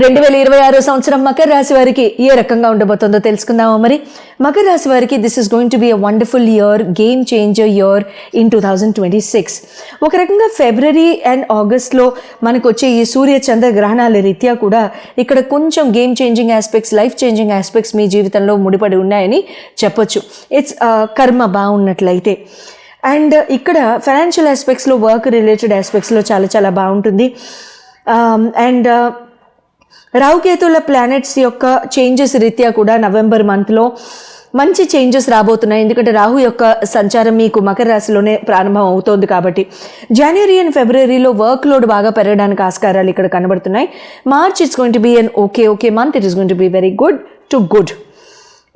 2026 సంవత్సరం మకర రాశి వారికి ఏ రకంగా ఉండబోతుందో తెలుసుకుందామా. మరి మకర రాశి వారికి this is going to be a wonderful year, game changer year in 2026. ఒక రకంగా ఫిబ్రవరి అండ్ ఆగస్ట్లో మనకు వచ్చే ఈ సూర్య చంద్ర గ్రహణాల రీత్యా కూడా ఇక్కడ కొంచెం game changing aspects, life changing aspects మీ జీవితంలో ముడిపడి ఉన్నాయని చెప్పొచ్చు. ఇట్స్ కర్మ బాగున్నట్లయితే. అండ్ ఇక్కడ ఫైనాన్షియల్ ఆస్పెక్ట్స్లో, వర్క్ రిలేటెడ్ ఆస్పెక్ట్స్లో చాలా చాలా బాగుంటుంది. అండ్ రాహుకేతుల ప్లానెట్స్ యొక్క చేంజెస్ రీత్యా కూడా నవంబర్ మంత్లో మంచి చేంజెస్ రాబోతున్నాయి. ఎందుకంటే రాహు యొక్క సంచారం మీకు మకర రాశిలోనే ప్రారంభం అవుతోంది కాబట్టి జనవరి అండ్ ఫిబ్రవరిలో వర్క్ లోడ్ బాగా పెరగడానికి ఆస్కారాలు ఇక్కడ కనబడుతున్నాయి. March it's going to be an okay month. It is going to be very good to good.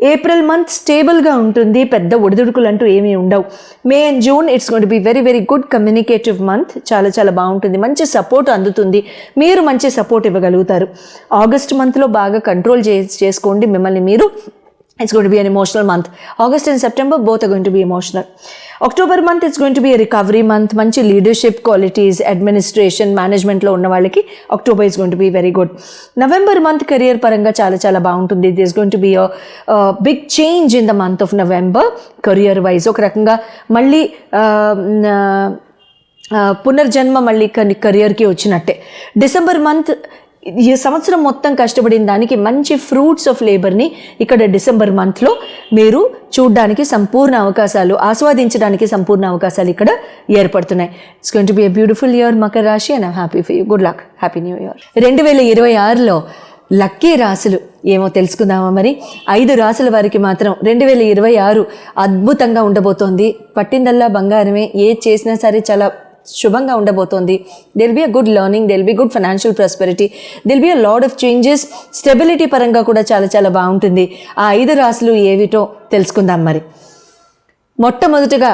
April month స్టేబుల్గా ఉంటుంది, పెద్ద ఒడిదుడుకులు అంటూ ఏమీ ఉండవు. May and June it's going to be very very good communicative month. చాలా చాలా బాగుంటుంది, మంచి సపోర్ట్ అందుతుంది, మీరు మంచి సపోర్ట్ ఇవ్వగలుగుతారు. ఆగస్ట్ మంత్లో బాగా కంట్రోల్ చేసుకోండి మిమ్మల్ని మీరు. It's going to be an emotional month. August and September both are going to be emotional. October month it's going to be a recovery month. మంచి లీడర్షిప్ క్వాలిటీస్, అడ్మినిస్ట్రేషన్, మేనేజ్మెంట్లో ఉన్న వాళ్ళకి October is going to be very good. November month career పరంగా చాలా చాలా బాగుంటుంది. There's going to be a big change in the month of November career wise. ఒక రకంగా మళ్ళీ పునర్జన్మ మళ్ళీ కెరియర్కి వచ్చినట్టే. డిసెంబర్ మంత్ ఈ సంవత్సరం మొత్తం కష్టపడిన దానికి మంచి ఫ్రూట్స్ ఆఫ్ లేబర్ని ఇక్కడ డిసెంబర్ మంత్లో మీరు చూడడానికి సంపూర్ణ అవకాశాలు, ఆస్వాదించడానికి సంపూర్ణ అవకాశాలు ఇక్కడ ఏర్పడుతున్నాయి. It's going to be a beautiful year మకర రాశి and I'm happy for you. Good luck, happy new year. 2026లో లక్కీ రాశులు ఏమో తెలుసుకుందామా. మరి 5 రాశుల వారికి మాత్రం 2026 అద్భుతంగా ఉండబోతోంది. పట్టిందల్లా బంగారమే, ఏ చేసినా సరే చాలా శుభంగా ఉండబోతోంది. There'll be a good learning, there'll be good financial prosperity, there'll be a lot of changes. Stability పరంగా కూడా చాలా చాలా బాగుంటుంది. ఆ 5 రాశులు ఏవిటో తెలుసుకుందాం. మరి మొట్టమొదటిగా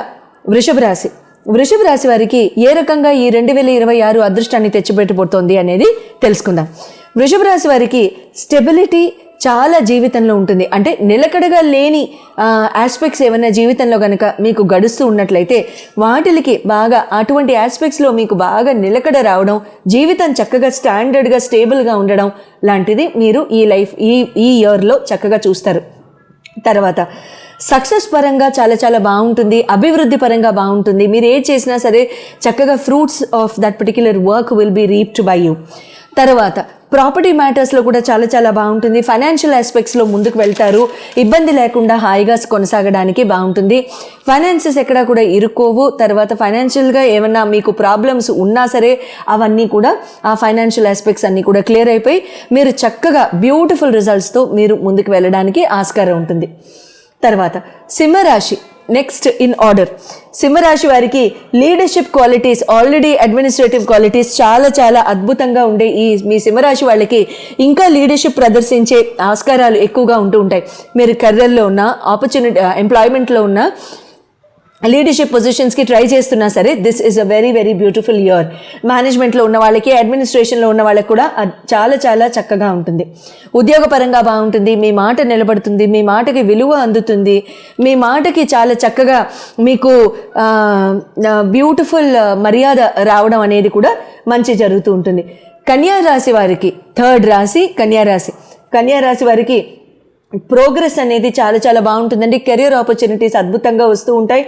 వృషభ రాశి. వృషభ రాశి వారికి ఏ రకంగా ఈ 2026 అదృష్టాన్ని తెచ్చిపెట్టబోతోంది అనేది తెలుసుకుందాం. వృషభ రాశి వారికి స్టెబిలిటీ చాలా జీవితంలో ఉంటుంది. అంటే నిలకడగా లేని ఆస్పెక్ట్స్ ఏమైనా జీవితంలో కనుక మీకు గడుస్తూ ఉన్నట్లయితే వాటికి బాగా, అటువంటి ఆస్పెక్ట్స్లో మీకు బాగా నిలకడ రావడం, జీవితం చక్కగా స్టాండర్డ్గా స్టేబుల్గా ఉండడం లాంటిది మీరు ఈ ఇయర్లో చక్కగా చూస్తారు. తర్వాత సక్సెస్ పరంగా చాలా చాలా బాగుంటుంది, అభివృద్ధి పరంగా బాగుంటుంది. మీరు ఏ చేసినా సరే చక్కగా fruits of that particular work will be reaped by you. తర్వాత ప్రాపర్టీ మ్యాటర్స్లో కూడా చాలా చాలా బాగుంటుంది. ఫైనాన్షియల్ ఆస్పెక్ట్స్లో ముందుకు వెళ్తారు, ఇబ్బంది లేకుండా హాయిగా కొనసాగడానికి బాగుంటుంది. ఫైనాన్సెస్ ఎక్కడా కూడా ఇరుక్కోవు. తర్వాత ఫైనాన్షియల్గా ఏమన్నా మీకు ప్రాబ్లమ్స్ ఉన్నా సరే అవన్నీ కూడా, ఆ ఫైనాన్షియల్ ఆస్పెక్ట్స్ అన్నీ కూడా క్లియర్ అయిపోయి మీరు చక్కగా బ్యూటిఫుల్ రిజల్ట్స్తో మీరు ముందుకు వెళ్ళడానికి ఆస్కారం ఉంటుంది. తర్వాత సింహరాశి నెక్స్ట్ ఇన్ ఆర్డర్. సింహరాశి వారికి leadership qualities, already administrative qualities చాలా చాలా అద్భుతంగా ఉండే ఈ మీ సింహరాశి వాళ్ళకి ఇంకా లీడర్షిప్ ప్రదర్శించే ఆస్కారాలు ఎక్కువగా ఉంటూ ఉంటాయి. మీరు కెరియర్లో ఉన్న, ఆపర్చునిటీ ఎంప్లాయ్మెంట్లో ఉన్న, లీడర్షిప్ పొజిషన్స్కి ట్రై చేస్తున్నా సరే this is a very very beautiful year. మేనేజ్మెంట్లో ఉన్న వాళ్ళకి, అడ్మినిస్ట్రేషన్లో ఉన్న వాళ్ళకి కూడా చాలా చాలా చక్కగా ఉంటుంది. ఉద్యోగపరంగా బాగుంటుంది, మీ మాట నిలబడుతుంది, మీ మాటకి విలువ అందుతుంది, మీ మాటకి చాలా చక్కగా మీకు బ్యూటిఫుల్ మర్యాద రావడం అనేది కూడా మంచి జరుగుతూ ఉంటుంది. కన్యా రాశి వారికి, థర్డ్ రాశి కన్యారాశి. కన్యారాశి వారికి ప్రోగ్రెస్ అనేది చాలా చాలా బాగుంటుందండి. కెరియర్ ఆపర్చునిటీస్ అద్భుతంగా వస్తూ ఉంటాయి.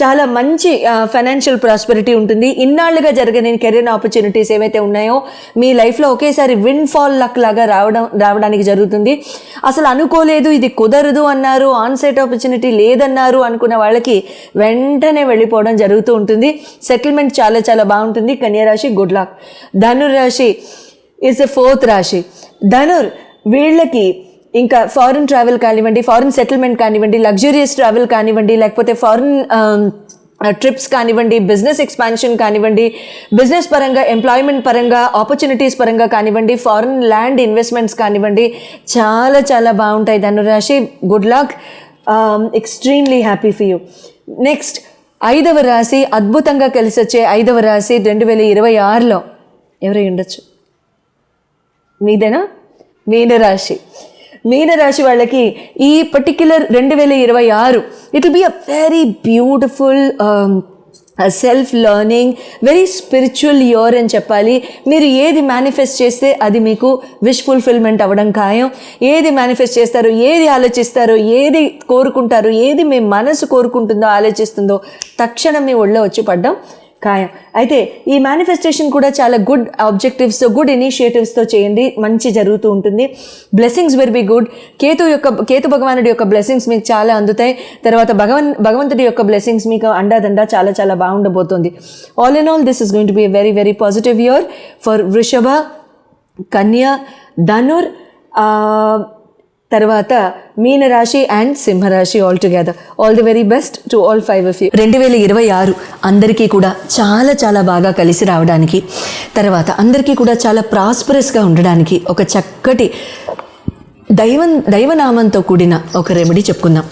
చాలా మంచి ఫైనాన్షియల్ ప్రాస్పెరిటీ ఉంటుంది. ఇన్నాళ్ళుగా జరగని కెరియర్ ఆపర్చునిటీస్ ఏవైతే ఉన్నాయో మీ లైఫ్లో ఒకేసారి విండ్ ఫాల్ లక్ లాగా రావడానికి జరుగుతుంది. అసలు అనుకోలేదు, ఇది కుదరదు అన్నారు, ఆన్సైట్ ఆపర్చునిటీ లేదన్నారు అనుకున్న వాళ్ళకి వెంటనే వెళ్ళిపోవడం జరుగుతూ ఉంటుంది. సెటిల్మెంట్ చాలా చాలా బాగుంటుంది. కన్యారాశి గుడ్ లక్. ధనుర్రాశి ఈజ్ ద ఫోర్త్ రాశి. వీళ్ళకి ఇంకా ఫారిన్ ట్రావెల్ కానివ్వండి, ఫారిన్ సెటిల్మెంట్ కానివ్వండి, లగ్జూరియస్ ట్రావెల్ కానివ్వండి, లేకపోతే ఫారిన్ ట్రిప్స్ కానివ్వండి, బిజినెస్ ఎక్స్పాన్షన్ కానివ్వండి, బిజినెస్ పరంగా, ఎంప్లాయ్మెంట్ పరంగా, ఆపర్చునిటీస్ పరంగా కానివ్వండి, ఫారిన్ ల్యాండ్ ఇన్వెస్ట్మెంట్స్ కానివ్వండి, చాలా చాలా బాగుంటాయి. ధనురాశి good luck, extremely happy for you. Next 5వ రాశి, అద్భుతంగా కలిసి వచ్చే 5వ రాశి 2026లో ఎవరై ఉండొచ్చు? మీదేనా? మీనరాశి. మీనరాశి వాళ్ళకి ఈ particular 2026 it will be a very beautiful self learning, very spiritual year అని చెప్పాలి. మీరు ఏది మేనిఫెస్ట్ చేస్తే అది మీకు విష్ ఫుల్ఫిల్మెంట్ అవ్వడం ఖాయం. ఏది మేనిఫెస్ట్ చేస్తారో, ఏది ఆలోచిస్తారో, ఏది కోరుకుంటారో, ఏది మీ మనసు కోరుకుంటుందో, ఆలోచిస్తుందో తక్షణం మీ ఒళ్ళో వచ్చి పడ్డం ఖాయం. అయితే ఈ మేనిఫెస్టేషన్ కూడా చాలా గుడ్ ఆబ్జెక్టివ్స్తో, గుడ్ ఇనిషియేటివ్స్తో చేయండి, మంచి జరుగుతూ ఉంటుంది. Blessings will be good. Ketu భగవానుడి యొక్క బ్లెస్సింగ్స్ మీకు చాలా అందుతాయి. తర్వాత భగవంతుడి యొక్క బ్లెస్సింగ్స్ మీకు అండాదండా చాలా చాలా బాగుండబోతుంది. All in all this is going to be a very very positive year for వృషభ, కన్య, ధనుర్, తర్వాత మీనరాశి అండ్ సింహరాశి all together. All the very best to all 5 of you. 2026 అందరికీ కూడా చాలా చాలా బాగా కలిసి రావడానికి, తర్వాత అందరికీ కూడా చాలా ప్రాస్పరస్గా ఉండడానికి ఒక చక్కటి దైవనామంతో కూడిన ఒక రెమెడీ చెప్పుకుందాం.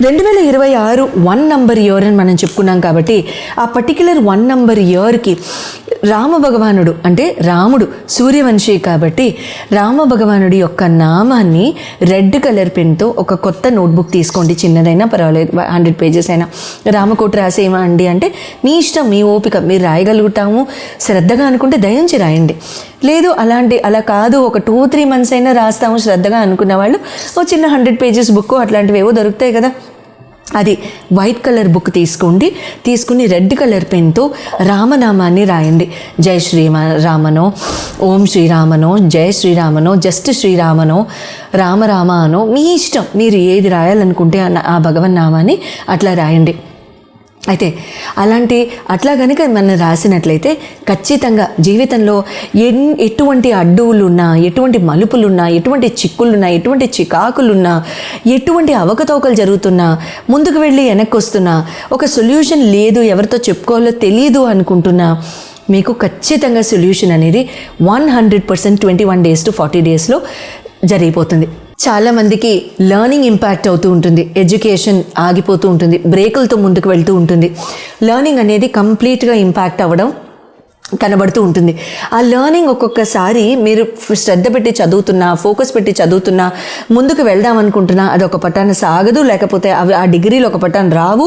2026 1 నంబర్ ఇయర్ అని మనం చెప్పుకున్నాం కాబట్టి ఆ పర్టిక్యులర్ 1 నంబర్ ఇయర్కి రామ భగవానుడు అంటే రాముడు సూర్యవంశీ కాబట్టి రామ భగవానుడి యొక్క నామాన్ని రెడ్ కలర్ పెన్తో ఒక కొత్త నోట్బుక్ తీసుకోండి. చిన్నదైనా పర్వాలేదు, 100 pages అయినా. రామకోట రాసేయమండి అంటే మీ ఇష్టం, మీ ఓపిక, మీరు రాయగలుగుతాము శ్రద్ధగా అనుకుంటే దయించి రాయండి. లేదు అలా కాదు ఒక 2-3 months అయినా రాస్తాము శ్రద్ధగా అనుకున్న వాళ్ళు ఓ చిన్న 100 pages బుక్ అట్లాంటివి ఏవో దొరుకుతాయి కదా, అది వైట్ కలర్ బుక్ తీసుకుని రెడ్ కలర్ పెన్తో రామనామాన్ని రాయండి. జై శ్రీరామనో, ఓం శ్రీరామనో, జై శ్రీరామనో, జస్ట్ శ్రీరామనో, రామ అనో, మీ ఇష్టం, మీరు ఏది రాయాలనుకుంటే ఆ భగవన్ నామాన్ని అట్లా రాయండి. అయితే అట్లా కనుక మనం రాసినట్లయితే ఖచ్చితంగా జీవితంలో ఎటువంటి అడ్డువులున్నా, ఎటువంటి మలుపులున్నా, ఎటువంటి చిక్కులున్నా, ఎటువంటి చికాకులున్నా, ఎటువంటి అవకతవకలు జరుగుతున్నా, ముందుకు వెళ్ళి వెనక్కి వస్తున్నా, ఒక సొల్యూషన్ లేదు, ఎవరితో చెప్పుకోవాలో తెలియదు అనుకుంటున్నా, మీకు ఖచ్చితంగా సొల్యూషన్ అనేది 100% 21 days to 40 daysలో జరిగిపోతుంది. చాలామందికి లెర్నింగ్ ఇంపాక్ట్ అవుతూ ఉంటుంది, ఎడ్యుకేషన్ ఆగిపోతూ ఉంటుంది, బ్రేకులతో ముందుకు వెళ్తూ ఉంటుంది. లెర్నింగ్ అనేది కంప్లీట్గా ఇంపాక్ట్ అవ్వడం కనబడుతూ ఉంటుంది. ఆ లెర్నింగ్ ఒక్కొక్కసారి మీరు శ్రద్ధ పెట్టి చదువుతున్నా, ఫోకస్ పెట్టి చదువుతున్నా, ముందుకు వెళ్దాం అనుకుంటున్నా, అది ఒక పట్టాన సాగదు, లేకపోతే అవి ఆ డిగ్రీలు ఒక పట్టాన రావు,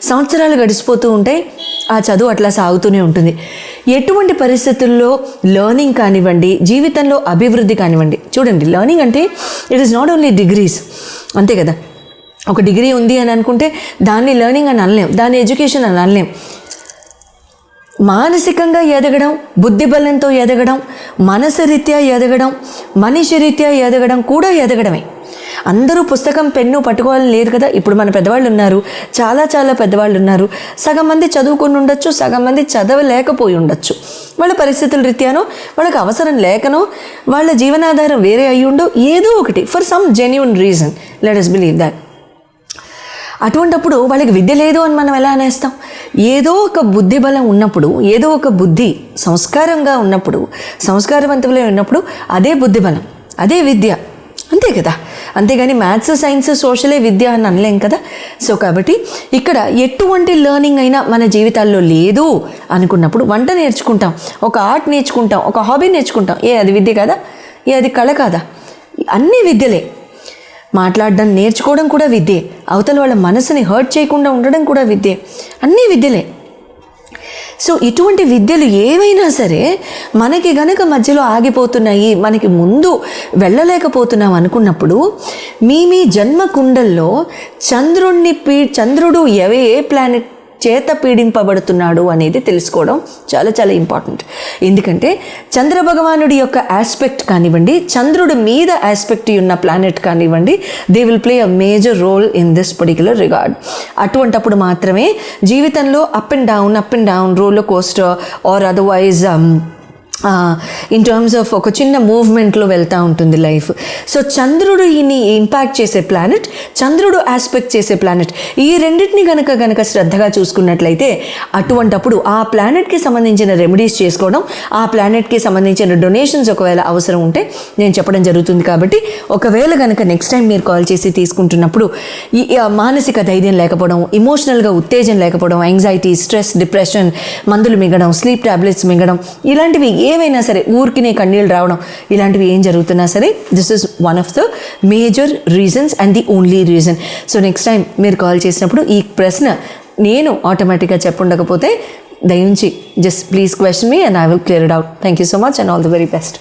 సంవత్సరాలు గడిచిపోతూ ఉంటాయి, ఆ చదువు అట్లా సాగుతూనే ఉంటుంది. ఎటువంటి పరిస్థితుల్లో లెర్నింగ్ కానివ్వండి, జీవితంలో అభివృద్ధి కానివ్వండి, చూడండి లెర్నింగ్ అంటే it is not only degrees, అంతే కదా. ఒక డిగ్రీ ఉంది అని అనుకుంటే దాన్ని లెర్నింగ్ అని అనలేం, దాన్ని ఎడ్యుకేషన్ అని అనలేం. మానసికంగా ఎదగడం, బుద్ధి బలంతో ఎదగడం, మనసు రీత్యా ఎదగడం, మనిషి రీత్యా ఎదగడం కూడా ఎదగడమే. అందరూ పుస్తకం పెన్ను పట్టుకోవాలని లేదు కదా. ఇప్పుడు మన పెద్దవాళ్ళు ఉన్నారు, చాలా చాలా పెద్దవాళ్ళు ఉన్నారు, సగం మంది చదువుకొని ఉండొచ్చు, సగం మంది చదవలేకపోయి ఉండొచ్చు. వాళ్ళ పరిస్థితుల రీత్యానో, వాళ్ళకి అవసరం లేకనో, వాళ్ళ జీవనాధారం వేరే అయ్యుండో, ఏదో ఒకటి for some genuine reason, let us believe that. అటువంటప్పుడు వాళ్ళకి విద్య లేదు అని మనం ఎలా అనేస్తాం? ఏదో ఒక బుద్ధి బలం ఉన్నప్పుడు, ఏదో ఒక బుద్ధి సంస్కారంగా ఉన్నప్పుడు, సంస్కారవంతులే ఉన్నప్పుడు అదే బుద్ధి బలం, అదే విద్య, అంతే కదా. అంతేగాని మ్యాథ్స్, సైన్స్, సోషలే విద్య అని అనలేం కదా. సో కాబట్టి ఇక్కడ ఎటువంటి లెర్నింగ్ అయినా మన జీవితాల్లో లేదు అనుకున్నప్పుడు వంట నేర్చుకుంటాం, ఒక ఆర్ట్ నేర్చుకుంటాం, ఒక హాబీ నేర్చుకుంటాం, అది విద్య కదా, అది కళ కాదా? అన్నీ విద్యలే. మాట్లాడడం నేర్చుకోవడం కూడా విద్యే, అవతల వాళ్ళ మనసుని హర్ట్ చేయకుండా ఉండడం కూడా విద్యే, అన్నీ విద్యలే. సో ఇటువంటి విద్యలు ఏవైనా సరే మనకి గనక మధ్యలో ఆగిపోతున్నాయి, మనకి ముందు వెళ్ళలేకపోతున్నాం అనుకున్నప్పుడు మీ జన్మ కుండల్లో చంద్రుడు ఏ ప్లానెట్ చేత పీడింపబడుతున్నాడు అనేది తెలుసుకోవడం చాలా చాలా ఇంపార్టెంట్. ఎందుకంటే చంద్ర భగవానుడి యొక్క ఆస్పెక్ట్ కానివ్వండి, చంద్రుడి మీద ఆస్పెక్ట్ ఉన్న ప్లానెట్ కానివ్వండి, they will play a major role in this particular regard. అటువంటప్పుడు మాత్రమే జీవితంలో up and down roller coaster or otherwise in terms of ఒక చిన్న మూవ్మెంట్లో వెళ్తూ ఉంటుంది లైఫ్. సో చంద్రుడిని ఇంపాక్ట్ చేసే ప్లానెట్, చంద్రుడు ఆస్పెక్ట్ చేసే ప్లానెట్, ఈ రెండింటిని కనుక శ్రద్ధగా చూసుకున్నట్లయితే అటువంటప్పుడు ఆ ప్లానెట్కి సంబంధించిన రెమెడీస్ చేసుకోవడం, ఆ ప్లానెట్కి సంబంధించిన డొనేషన్స్ ఒకవేళ అవసరం ఉంటే నేను చెప్పడం జరుగుతుంది. కాబట్టి ఒకవేళ కనుక నెక్స్ట్ టైం మీరు కాల్ చేసి తీసుకుంటున్నప్పుడు ఈ మానసిక ధైర్యం లేకపోవడం, ఇమోషనల్గా ఉత్తేజం లేకపోవడం, యాంగ్జైటీ, స్ట్రెస్, డిప్రెషన్, మందులు మింగడం, స్లీప్ టాబ్లెట్స్ మింగడం, ఇలాంటివి ఏవైనా సరే, ఊరికినే కన్నీళ్ళు రావడం, ఇలాంటివి ఏం జరుగుతున్నా సరే, this is one of the major reasons and the only reason. So next time మీరు కాల్ చేసినప్పుడు ఈ ప్రశ్న నేను ఆటోమేటిక్గా చెప్పుండకపోతే దయించి just please question me and I will clear it out. Thank you so much and all the very best.